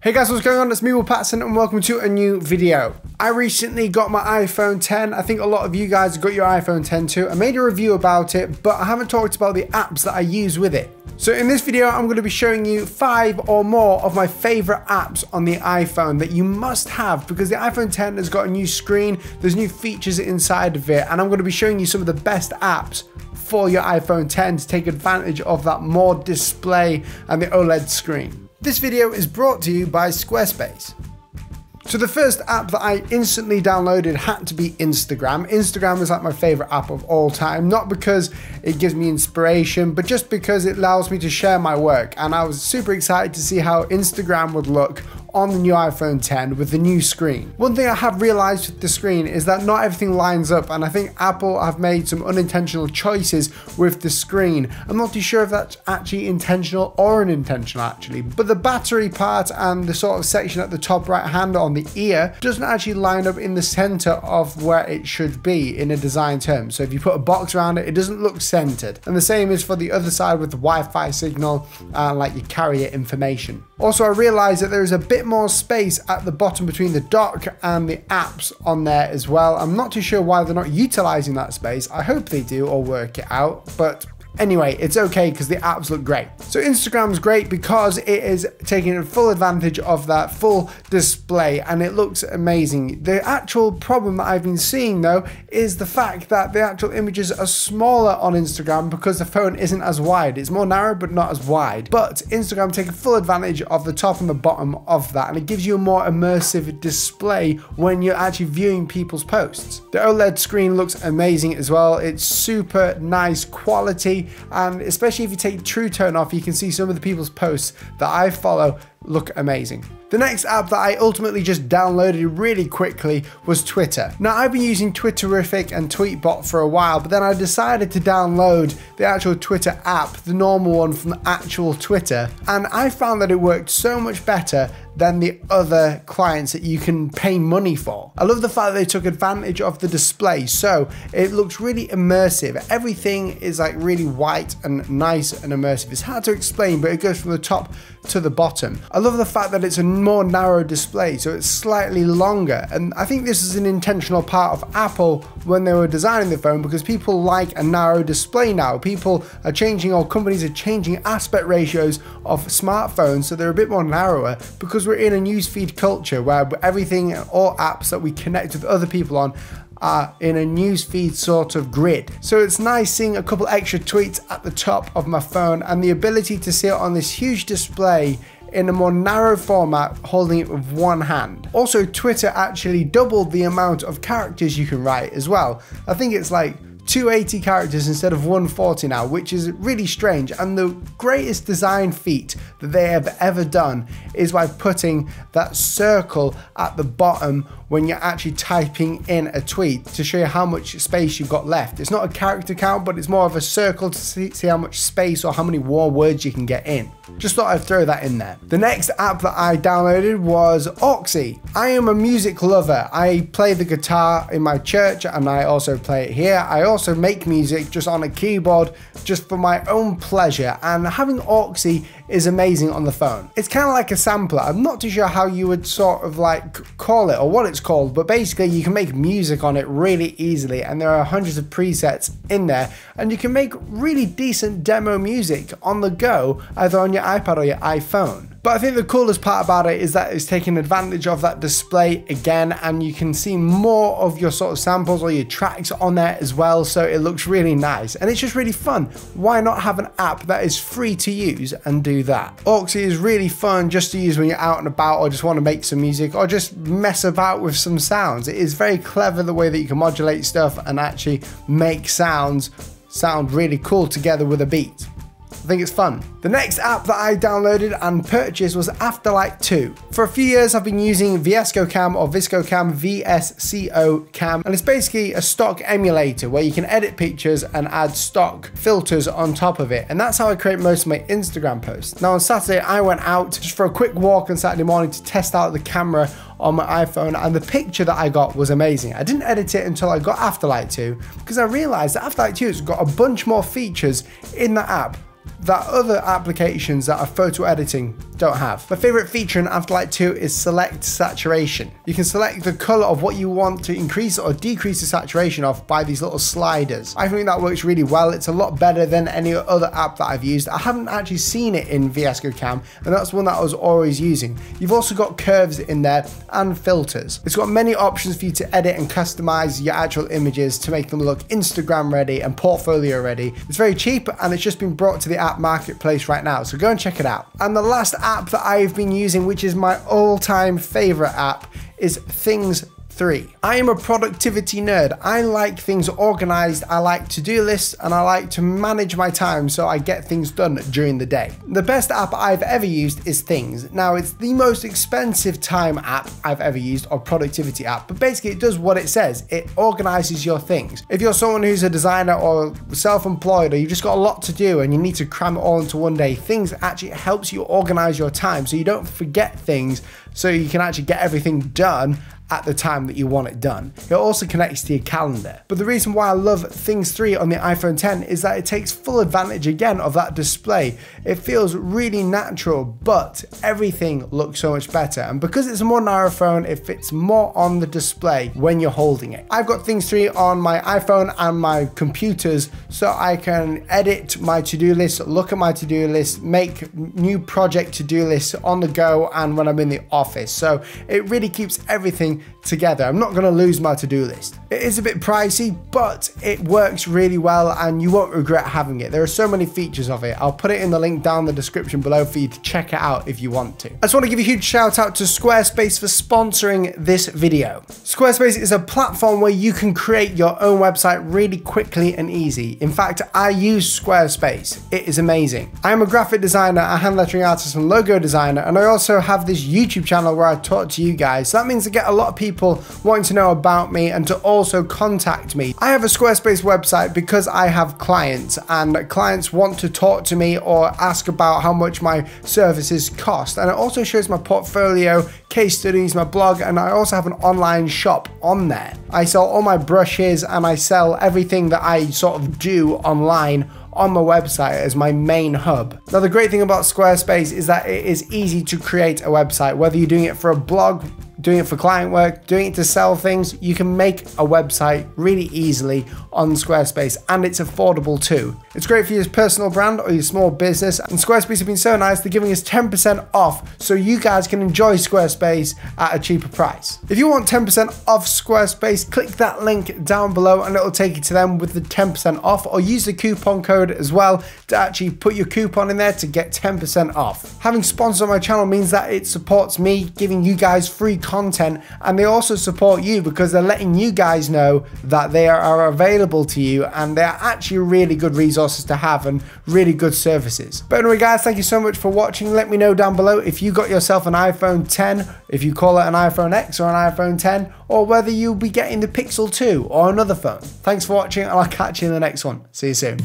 Hey guys, what's going on? It's me, Will Patterson, and welcome to a new video. I recently got my iPhone 10. I think a lot of you guys got your iPhone 10 too. I made a review about it, but I haven't talked about the apps that I use with it. So in this video, I'm going to be showing you 5 or more of my favorite apps on the iPhone that you must have, because the iPhone 10 has got a new screen, there's new features inside of it, and I'm going to be showing you some of the best apps for your iPhone 10 to take advantage of that more display and the OLED screen. This video is brought to you by Squarespace. So the first app that I instantly downloaded had to be Instagram. Instagram is like my favorite app of all time, not because it gives me inspiration, but just because it allows me to share my work. And I was super excited to see how Instagram would look on the new iPhone 10 with the new screen. One thing I have realized with the screen is that not everything lines up, and I think Apple have made some unintentional choices with the screen. I'm not too sure if that's actually intentional or unintentional actually, but the battery part and the sort of section at the top right hand on the ear doesn't actually line up in the center of where it should be in a design term. So if you put a box around it, it doesn't look centered. And the same is for the other side with the Wi-Fi signal and like your carrier information. Also, I realized that there is a bit more space at the bottom between the dock and the apps on there as well. I'm not too sure why they're not utilizing that space. I hope they do or work it out, but anyway, it's okay because the apps look great. So Instagram's great because it is taking full advantage of that full display and it looks amazing. The actual problem that I've been seeing though is the fact that the actual images are smaller on Instagram because the phone isn't as wide. It's more narrow but not as wide. But Instagram taking full advantage of the top and the bottom of that, and it gives you a more immersive display when you're actually viewing people's posts. The OLED screen looks amazing as well. It's super nice quality. And especially if you take True Tone off, you can see some of the people's posts that I follow look amazing. The next app that I ultimately just downloaded really quickly was Twitter. Now I've been using Twitterific and Tweetbot for a while, but then I decided to download the actual Twitter app, the normal one from actual Twitter, and I found that it worked so much better than the other clients that you can pay money for. I love the fact that they took advantage of the display, so it looks really immersive. Everything is like really white and nice and immersive. It's hard to explain, but it goes from the top to the bottom. I love the fact that it's a more narrow display, so it's slightly longer, and I think this is an intentional part of Apple when they were designing the phone, because people like a narrow display now. People are changing, or companies are changing aspect ratios of smartphones so they're a bit more narrower, because we're in a newsfeed culture where everything, all apps that we connect with other people on are in a newsfeed sort of grid. So it's nice seeing a couple extra tweets at the top of my phone and the ability to see it on this huge display in a more narrow format, holding it with one hand. Also, Twitter actually doubled the amount of characters you can write as well. I think it's like 280 characters instead of 140 now, which is really strange. And the greatest design feat that they have ever done is by putting that circle at the bottom when you're actually typing in a tweet to show you how much space you've got left. It's not a character count, but it's more of a circle to see how much space or how many more words you can get in. Just thought I'd throw that in there. The next app that I downloaded was Auxy. I am a music lover. I play the guitar in my church and I also play it here. I also make music just on a keyboard just for my own pleasure, and having Auxy is amazing on the phone. It's kind of like a sampler. I'm not too sure how you would sort of like call it or what it's called, but basically you can make music on it really easily, and there are hundreds of presets in there, and you can make really decent demo music on the go, either on your iPad or your iPhone. But I think the coolest part about it is that it's taking advantage of that display again, and you can see more of your sort of samples or your tracks on there as well, so it looks really nice and it's just really fun. Why not have an app that is free to use and do that? Auxy is really fun just to use when you're out and about, or just want to make some music, or just mess about with some sounds. It is very clever the way that you can modulate stuff and actually make sounds sound really cool together with a beat. I think it's fun. The next app that I downloaded and purchased was Afterlight 2. For a few years I've been using VSCO or VSCO Cam, and it's basically a stock emulator where you can edit pictures and add stock filters on top of it, and that's how I create most of my Instagram posts. Now on Saturday I went out just for a quick walk on Saturday morning to test out the camera on my iPhone, and the picture that I got was amazing. I didn't edit it until I got Afterlight 2 because I realized that Afterlight 2 has got a bunch more features in the app that other applications that are photo editing don't have. My favorite feature in Afterlight 2 is select saturation. You can select the color of what you want to increase or decrease the saturation of by these little sliders. I think that works really well. It's a lot better than any other app that I've used. I haven't actually seen it in VS Code Cam, and that's one that I was always using. You've also got curves in there and filters. It's got many options for you to edit and customize your actual images to make them look Instagram ready and portfolio ready. It's very cheap, and it's just been brought to the app marketplace right now, so go and check it out. And the last app that I've been using, which is my all-time favorite app, is Things 3. I am a productivity nerd. I like things organized, I like to-do lists, and I like to manage my time so I get things done during the day. The best app I've ever used is Things. Now, it's the most expensive time app I've ever used, or productivity app, but basically it does what it says. It organizes your things. If you're someone who's a designer or self-employed, or you've just got a lot to do and you need to cram it all into one day, Things actually helps you organize your time so you don't forget things, so you can actually get everything done at the time that you want it done. It also connects to your calendar. But the reason why I love Things 3 on the iPhone 10 is that it takes full advantage again of that display. It feels really natural, but everything looks so much better. And because it's a more narrow phone, it fits more on the display when you're holding it. I've got Things 3 on my iPhone and my computers, so I can edit my to-do list, look at my to-do list, make new project to-do lists on the go and when I'm in the office. So it really keeps everything together. I'm not going to lose my to-do list. It is a bit pricey, but it works really well and you won't regret having it. There are so many features of it. I'll put it in the link down in the description below for you to check it out if you want to. I just want to give a huge shout out to Squarespace for sponsoring this video. Squarespace is a platform where you can create your own website really quickly and easy. In fact, I use Squarespace. It is amazing. I am a graphic designer, a hand lettering artist and logo designer, and I also have this YouTube channel where I talk to you guys. So that means I get a lot of people wanting to know about me and to also contact me. I have a Squarespace website because I have clients, and clients want to talk to me or ask about how much my services cost. And it also shows my portfolio, case studies, my blog, and I also have an online shop on there. I sell all my brushes and I sell everything that I sort of do online on my website as my main hub. Now, the great thing about Squarespace is that it is easy to create a website. Whether you're doing it for a blog, doing it for client work, doing it to sell things, you can make a website really easily on Squarespace, and it's affordable too. It's great for your personal brand or your small business, and Squarespace have been so nice, they're giving us 10% off so you guys can enjoy Squarespace at a cheaper price. If you want 10% off Squarespace, click that link down below and it'll take you to them with the 10% off, or use the coupon code as well to actually put your coupon in there to get 10% off. Having sponsors on my channel means that it supports me, giving you guys free content, and they also support you because they're letting you guys know that they are available to you, and they're actually really good resources to have and really good services. But anyway guys, thank you so much for watching. Let me know down below if you got yourself an iPhone 10, if you call it an iPhone X or an iPhone 10, or whether you'll be getting the Pixel 2 or another phone. Thanks for watching, and I'll catch you in the next one. See you soon.